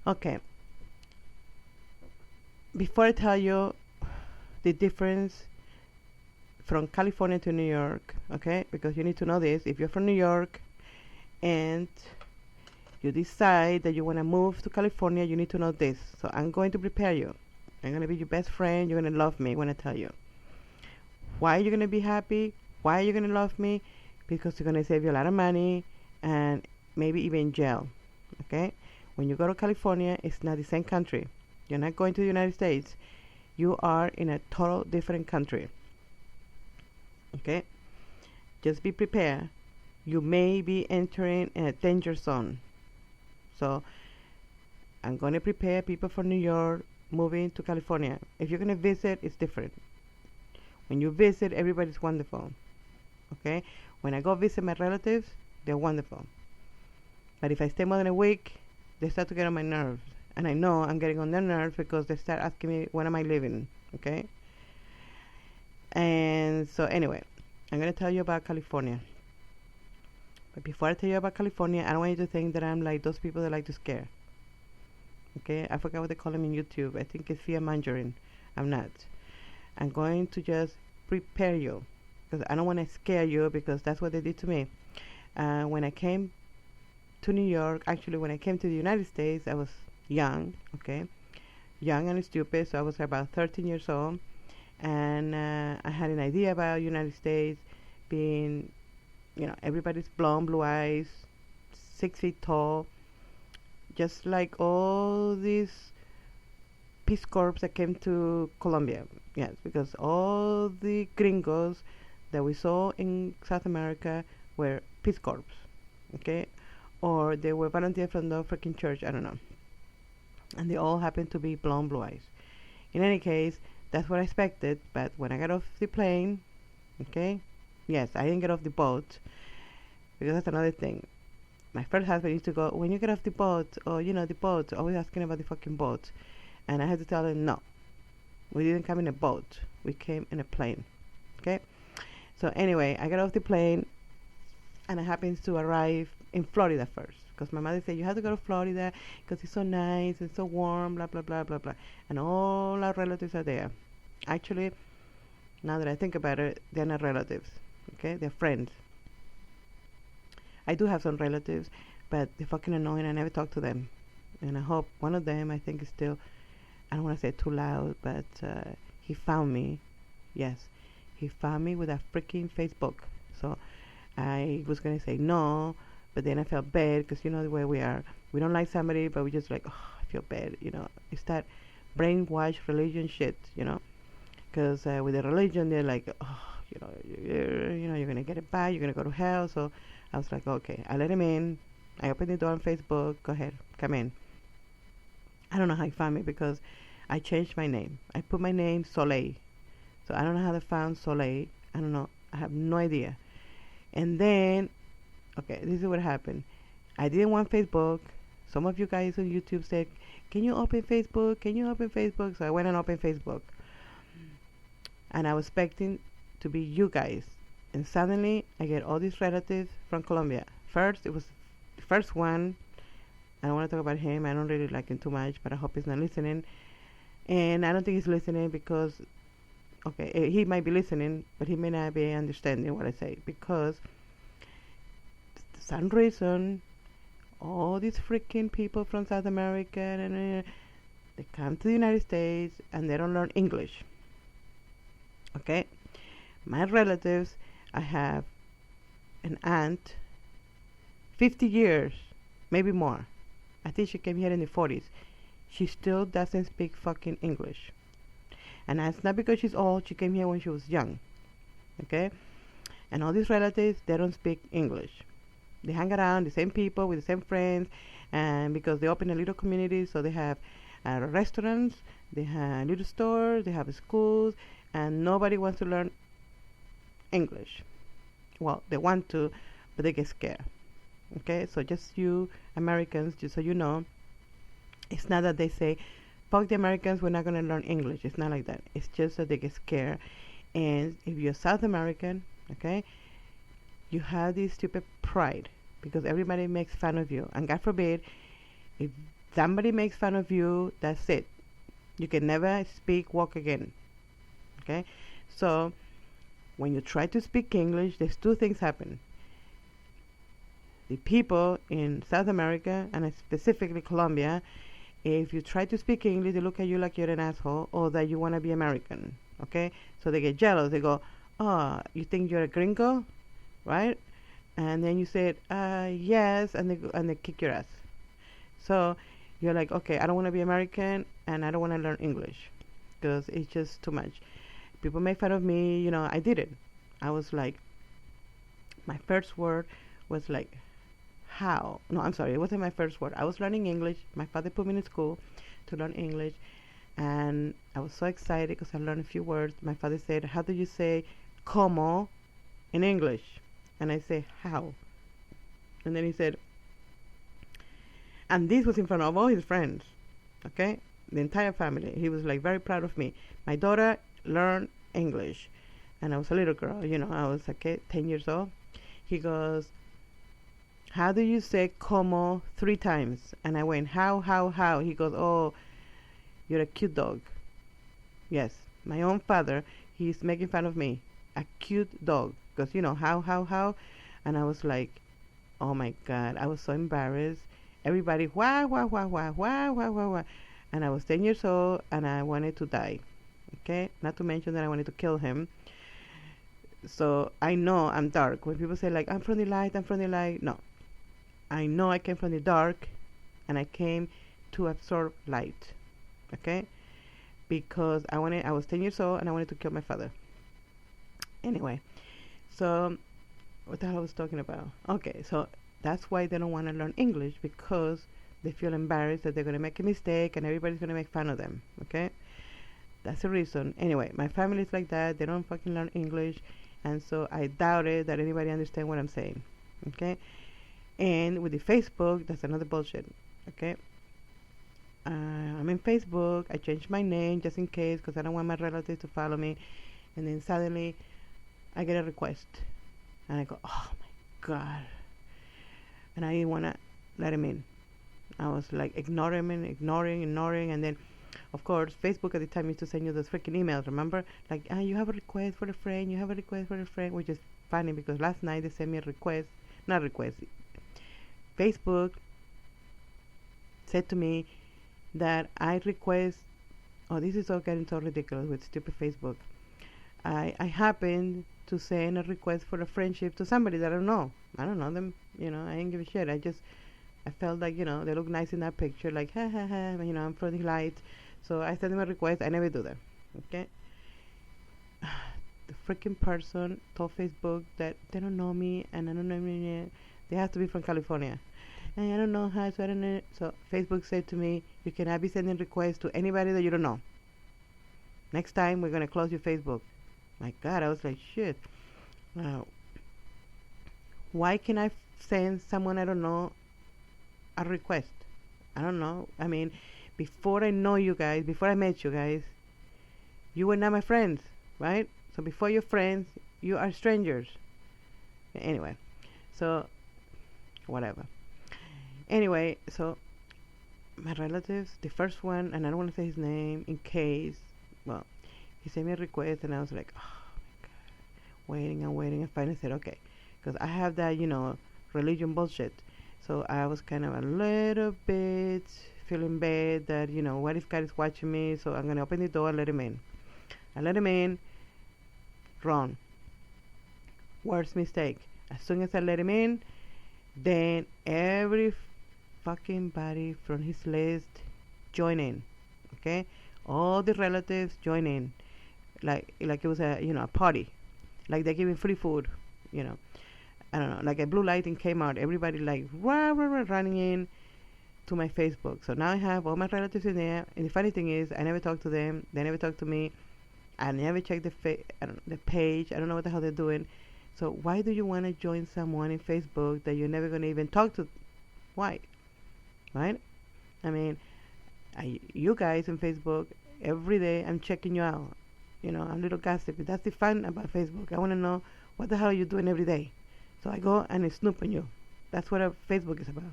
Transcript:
Okay, before I tell you the difference from California to New York, okay, because you need to know this. If you're from New York and you decide that you want to move to California, you need to know this. So I'm going to prepare you. I'm going to be your best friend. You're going to love me when I tell you. Why are you going to be happy? Why are you going to love me? Because you're going to save you a lot of money and maybe even jail. Okay? When you go to California, it's not the same country. You're not going to the United States. You are in a total different country. Okay? Just be prepared. You may be entering a danger zone. So I'm going to prepare people from New York moving to California. If you're going to visit, it's different. When you visit, everybody's wonderful. Okay? When I go visit my relatives, they're wonderful. But if I stay more than a week, they start to get on my nerves. And I know I'm getting on their nerves because they start asking me, when am I leaving? Okay? And so anyway, I'm going to tell you about California. But before I tell you about California, I don't want you to think that I'm like those people that like to scare. Okay? I forgot what they call them in YouTube. I think it's fear mongering. I'm not. I'm going to just prepare you because I don't want to scare you because that's what they did to me. When I came to New York, actually when I came to the United States, I was young, okay? Young and stupid, so I was about 13 years old. And I had an idea about United States being, everybody's blonde, blue eyes, 6 feet tall, just like all these Peace Corps that came to Colombia. Yes, because all the gringos that we saw in South America were Peace Corps, okay? Or they were volunteers from the freaking church, I don't know. And they all happened to be blonde, blue eyes. In any case, that's what I expected, but when I got off the plane, okay? Yes, I didn't get off the boat, because that's another thing. My first husband used to go, when you get off the boat, or, the boat, always asking about the fucking boat. And I had to tell him, no, we didn't come in a boat. We came in a plane. Okay? So anyway, I got off the plane and I happened to arrive in Florida first. Because my mother said, you have to go to Florida because it's so nice and so warm, blah, blah, blah, blah, blah. And all our relatives are there. Actually, now that I think about it, they're not relatives. Okay? They're friends. I do have some relatives, but they're fucking annoying. I never talk to them. And I hope one of them, I think, is still... I don't want to say it too loud, but he found me. Yes, he found me with a freaking Facebook. So I was going to say no, but then I felt bad because you know the way we are. We don't like somebody, but we just like, oh, I feel bad. It's that brainwashed religion shit, because with the religion, they're like, oh, you're going to get it back, you're going to go to hell. So I was like, okay, I let him in. I opened the door on Facebook. Go ahead, come in. I don't know how he found me because I changed my name. I put my name Soleil. So I don't know how they found Soleil. I don't know. I have no idea. And then, okay, this is what happened. I didn't want Facebook. Some of you guys on YouTube said, can you open Facebook? Can you open Facebook? So I went and opened Facebook. And I was expecting to be you guys. And suddenly, I get all these relatives from Colombia. First, it was the first one. I don't want to talk about him. I don't really like him too much, but I hope he's not listening. And I don't think he's listening because, okay, he might be listening, but he may not be understanding what I say. Because, for some reason, all these freaking people from South America, they come to the United States and they don't learn English. Okay? My relatives, I have an aunt, 50 years, maybe more. I think she came here in the 40s. She still doesn't speak fucking English. And that's not because she's old. She came here when she was young. Okay? And all these relatives, they don't speak English. They hang around the same people with the same friends. And because they open a little community, so they have restaurants, they have little stores, they have schools, and nobody wants to learn English. Well, they want to, but they get scared. Okay, so just you Americans, just so you know, it's not that they say, fuck the Americans, we're not going to learn English. It's not like that. It's just that they get scared. And if you're South American, okay, you have this stupid pride because everybody makes fun of you. And God forbid, if somebody makes fun of you, that's it. You can never speak, walk again. Okay? So, when you try to speak English, there's two things happen. The people in South America, and specifically Colombia, if you try to speak English, they look at you like you're an asshole or that you want to be American. Okay? So they get jealous. They go, oh, you think you're a gringo? Right? And then you say, yes, and they kick your ass. So you're like, okay, I don't want to be American and I don't want to learn English because it's just too much. People make fun of me. You know, I did it. I was like, my first word was like, how? No, I'm sorry, it wasn't my first word. I was learning English. My father put me in school to learn English, and I was so excited because I learned a few words. My father said, how do you say como in English? And I say, how? And then he said, and this was in front of all his friends, okay? The entire family. He was like very proud of me. My daughter learned English, and I was a little girl, you know, I was like 10 years old. He goes, how do you say como 3 times? And I went, how? He goes, oh, you're a cute dog. Yes, my own father, he's making fun of me. A cute dog. Because, you know, how? And I was like, oh my God, I was so embarrassed. Everybody, wah. And I was 10 years old and I wanted to die. Okay? Not to mention that I wanted to kill him. So I know I'm dark. When people say like, I'm from the light. No. I know I came from the dark and I came to absorb light. Okay? Because I was 10 years old and I wanted to kill my father. Anyway, so what the hell I was talking about? Okay, so that's why they don't want to learn English, because they feel embarrassed that they're going to make a mistake and everybody's going to make fun of them. Okay? That's the reason. Anyway, my family is like that. They don't fucking learn English. And so I doubted that anybody understand what I'm saying. Okay? And with the Facebook, that's another bullshit. Okay? I'm in Facebook. I changed my name just in case because I don't want my relatives to follow me. And then suddenly I get a request. And I go, oh my God. And I didn't want to let him in. I was like ignoring. And then, of course, Facebook at the time used to send you those freaking emails, remember? Like, you have a request for a friend, which is funny because last night they sent me a request. Not request. Facebook said to me that I request, oh, this is all getting so ridiculous with stupid Facebook. I happened to send a request for a friendship to somebody that I don't know. I don't know them, you know, I ain't give a shit. I felt like, you know, they look nice in that picture, like, ha, you know, I'm from the light. So I sent them a request. I never do that, okay? The freaking person told Facebook that they don't know me, and I don't know me. They have to be from California. And I don't know how, so I don't know. So Facebook said to me, you cannot be sending requests to anybody that you don't know. Next time, we're going to close your Facebook. My God, I was like, shit. Why can I send someone I don't know a request? I don't know. I mean, before I know you guys, before I met you guys, you were not my friends, right? So before you're friends, you are strangers. Anyway, so whatever. Anyway, so my relatives, the first one, and I don't want to say his name in case, well, he sent me a request and I was like, oh my God, waiting, and finally said, okay, because I have that, you know, religion bullshit. So I was kind of a little bit feeling bad that, you know, what if God is watching me? So I'm going to open the door and let him in. I let him in. Wrong. Worst mistake. As soon as I let him in, then every fucking body from his list join in. Okay? All the relatives join in. Like it was a, you know, a party. Like they're giving free food, you know. I don't know, like a blue light in Kmart. Everybody like running in to my Facebook. So now I have all my relatives in there. And the funny thing is, I never talk to them. They never talk to me. I never check the page. I don't know what the hell they're doing. So why do you want to join someone in Facebook that you're never going to even talk to? Why? Right? I mean, you guys in Facebook, every day I'm checking you out. You know, I'm a little gossipy. That's the fun about Facebook. I want to know what the hell are you doing every day. So I go and I snoop on you. That's what Facebook is about.